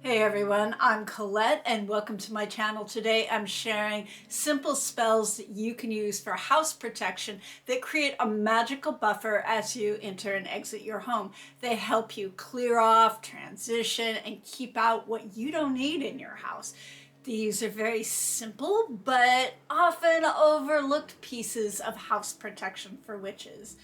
Hey everyone, I'm Colette and welcome to my channel. Today I'm sharing simple spells that you can use for house protection that create a magical buffer as you enter and exit your home. They help you clear off, transition, and keep out what you don't need in your house. These are very simple but often overlooked pieces of house protection for witches.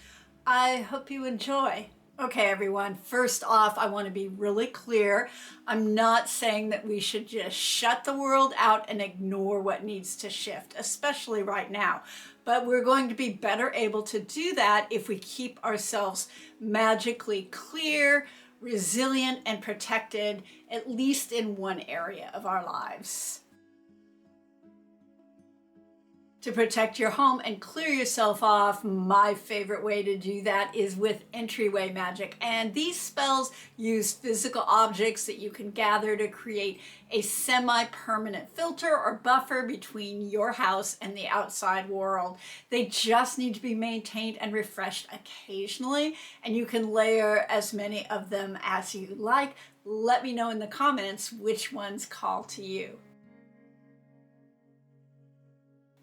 I hope you enjoy. Okay, everyone, first off, I want to be really clear. I'm not saying that we should just shut the world out and ignore what needs to shift, especially right now. But we're going to be better able to do that if we keep ourselves magically clear, resilient, and protected, at least in one area of our lives. To protect your home and clear yourself off, my favorite way to do that is with entryway magic. And these spells use physical objects that you can gather to create a semi-permanent filter or buffer between your house and the outside world. They just need to be maintained and refreshed occasionally, and you can layer as many of them as you like. Let me know in the comments which ones call to you.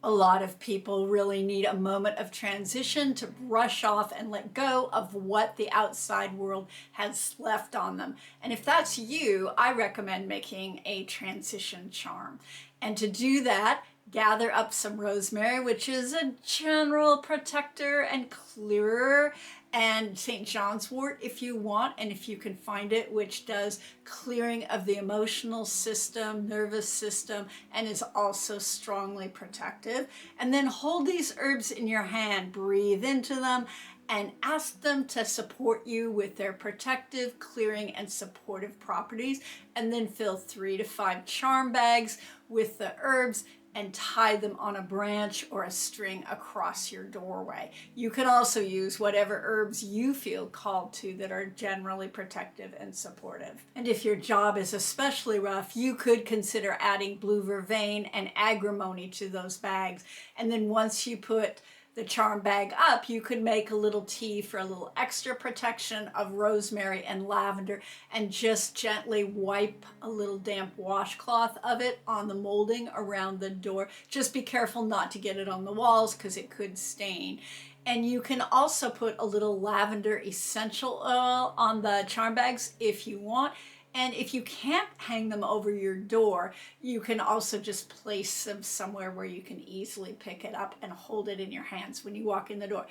A lot of people really need a moment of transition to brush off and let go of what the outside world has left on them. And if that's you, I recommend making a transition charm. And to do that, gather up some rosemary, which is a general protector and clearer, and St. John's wort if you want, and if you can find it, which does clearing of the emotional system, nervous system, and is also strongly protective. And then hold these herbs in your hand, breathe into them, and ask them to support you with their protective, clearing, and supportive properties. And then fill 3 to 5 charm bags with the herbs and tie them on a branch or a string across your doorway. You can also use whatever herbs you feel called to that are generally protective and supportive. And if your job is especially rough, you could consider adding blue vervain and agrimony to those bags. And then once you put the charm bag up, you could make a little tea for a little extra protection of rosemary and lavender, and just gently wipe a little damp washcloth of it on the molding around the door. Just be careful not to get it on the walls because it could stain. And you can also put a little lavender essential oil on the charm bags if you want. And if you can't hang them over your door, you can also just place them somewhere where you can easily pick it up and hold it in your hands when you walk in the door.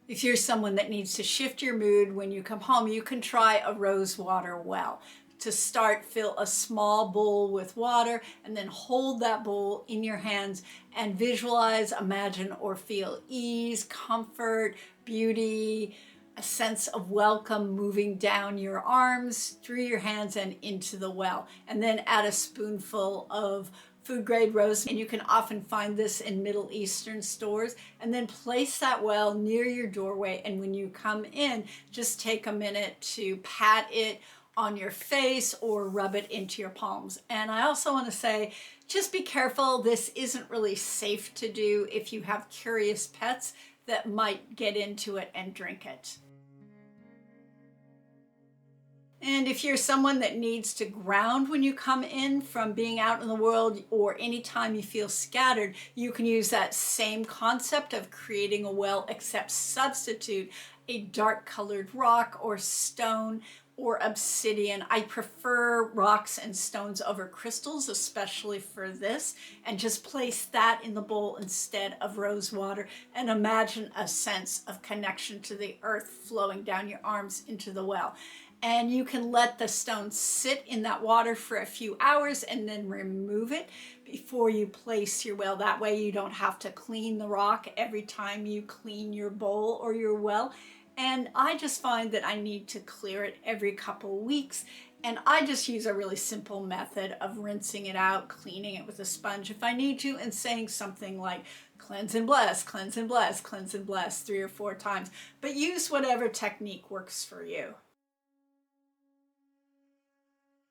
If you're someone that needs to shift your mood when you come home, you can try a rose water well. To start, fill a small bowl with water and then hold that bowl in your hands and visualize, imagine, or feel ease, comfort, beauty, a sense of welcome moving down your arms, through your hands, and into the well. And then add a spoonful of food grade rose, and you can often find this in Middle Eastern stores. And then place that well near your doorway, and when you come in, just take a minute to pat it on your face or rub it into your palms. And I also want to say, just be careful. This isn't really safe to do if you have curious pets that might get into it and drink it. And if you're someone that needs to ground when you come in from being out in the world, or anytime you feel scattered, you can use that same concept of creating a well, except substitute a dark colored rock or stone or obsidian. I prefer rocks and stones over crystals, especially for this, and just place that in the bowl instead of rose water, and imagine a sense of connection to the earth flowing down your arms into the well. And you can let the stone sit in that water for a few hours and then remove it before you place your well. That way you don't have to clean the rock every time you clean your bowl or your well. And I just find that I need to clear it every couple weeks. And I just use a really simple method of rinsing it out, cleaning it with a sponge if I need to, and saying something like, cleanse and bless, cleanse and bless, cleanse and bless 3 or 4 times. But use whatever technique works for you.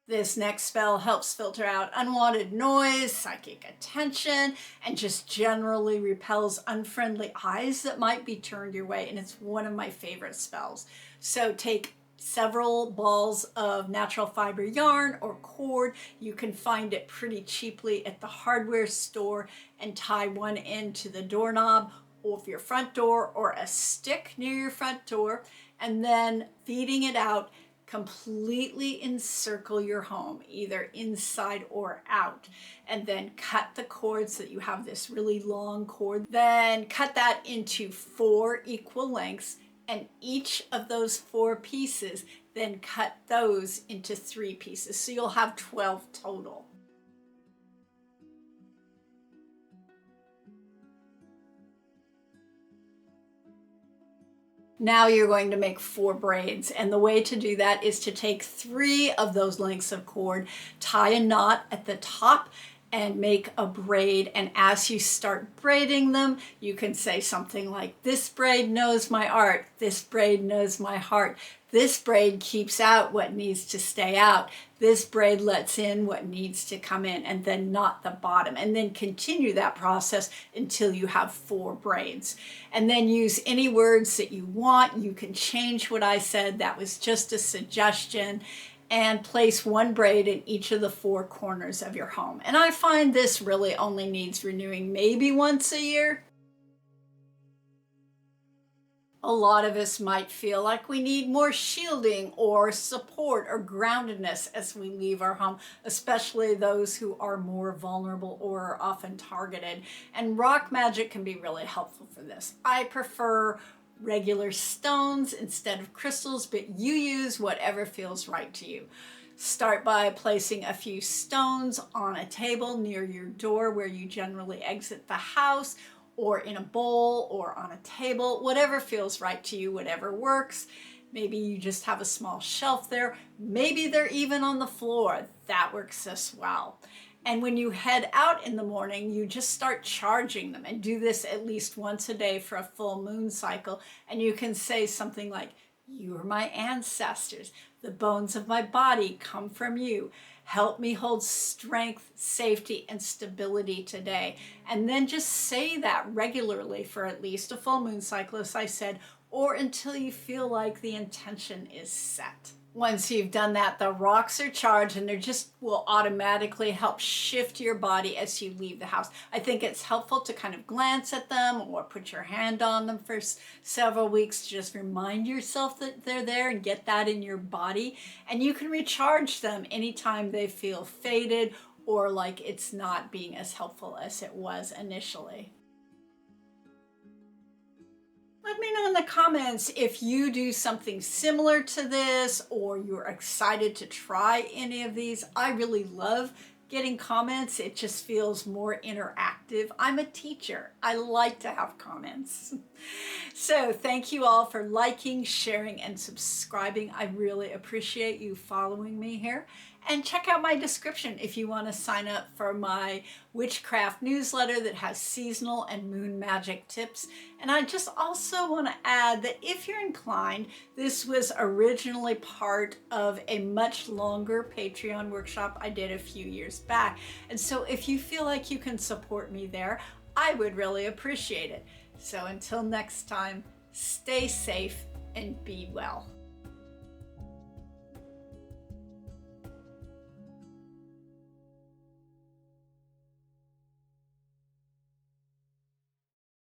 This next spell helps filter out unwanted noise, psychic attention, and just generally repels unfriendly eyes that might be turned your way. And it's one of my favorite spells. So take several balls of natural fiber yarn or cord. You can find it pretty cheaply at the hardware store and tie one end to the doorknob of your front door or a stick near your front door, and then feeding it out, completely encircle your home, either inside or out, and then cut the cord so that you have this really long cord. Then cut that into 4 equal lengths, and each of those 4 pieces, then cut those into 3 pieces. So you'll have 12 total. Now you're going to make 4 braids, and the way to do that is to take 3 of those lengths of cord, tie a knot at the top, and make a braid. And as you start braiding them, you can say something like, this braid knows my art, this braid knows my heart, this braid keeps out what needs to stay out, this braid lets in what needs to come in, and then knot the bottom, and then continue that process until you have 4 braids. And then use any words that you want. You can change what I said, that was just a suggestion, and place 1 braid in each of the 4 corners of your home. And I find this really only needs renewing maybe once a year. A lot of us might feel like we need more shielding or support or groundedness as we leave our home, especially those who are more vulnerable or are often targeted. And rock magic can be really helpful for this. I prefer regular stones instead of crystals, but you use whatever feels right to you. Start by placing a few stones on a table near your door where you generally exit the house, or in a bowl or on a table, whatever feels right to you, whatever works. Maybe you just have a small shelf there. Maybe they're even on the floor. That works as well. And when you head out in the morning, you just start charging them, and do this at least once a day for a full moon cycle. And you can say something like, you are my ancestors. The bones of my body come from you. Help me hold strength, safety, and stability today. And then just say that regularly for at least a full moon cycle, as I said, or until you feel like the intention is set. Once you've done that, the rocks are charged, and they just will automatically help shift your body as you leave the house. I think it's helpful to kind of glance at them or put your hand on them for several weeks to just remind yourself that they're there and get that in your body. And you can recharge them anytime they feel faded or like it's not being as helpful as it was initially. Let me know in the comments if you do something similar to this or you're excited to try any of these. I really love getting comments. It just feels more interactive. I'm a teacher. I like to have comments. So thank you all for liking, sharing, and subscribing. I really appreciate you following me here. And check out my description if you want to sign up for my Witchcraft newsletter that has seasonal and moon magic tips. And I just also want to add that if you're inclined, this was originally part of a much longer Patreon workshop I did a few years back. And so if you feel like you can support me there, I would really appreciate it. So until next time, stay safe and be well.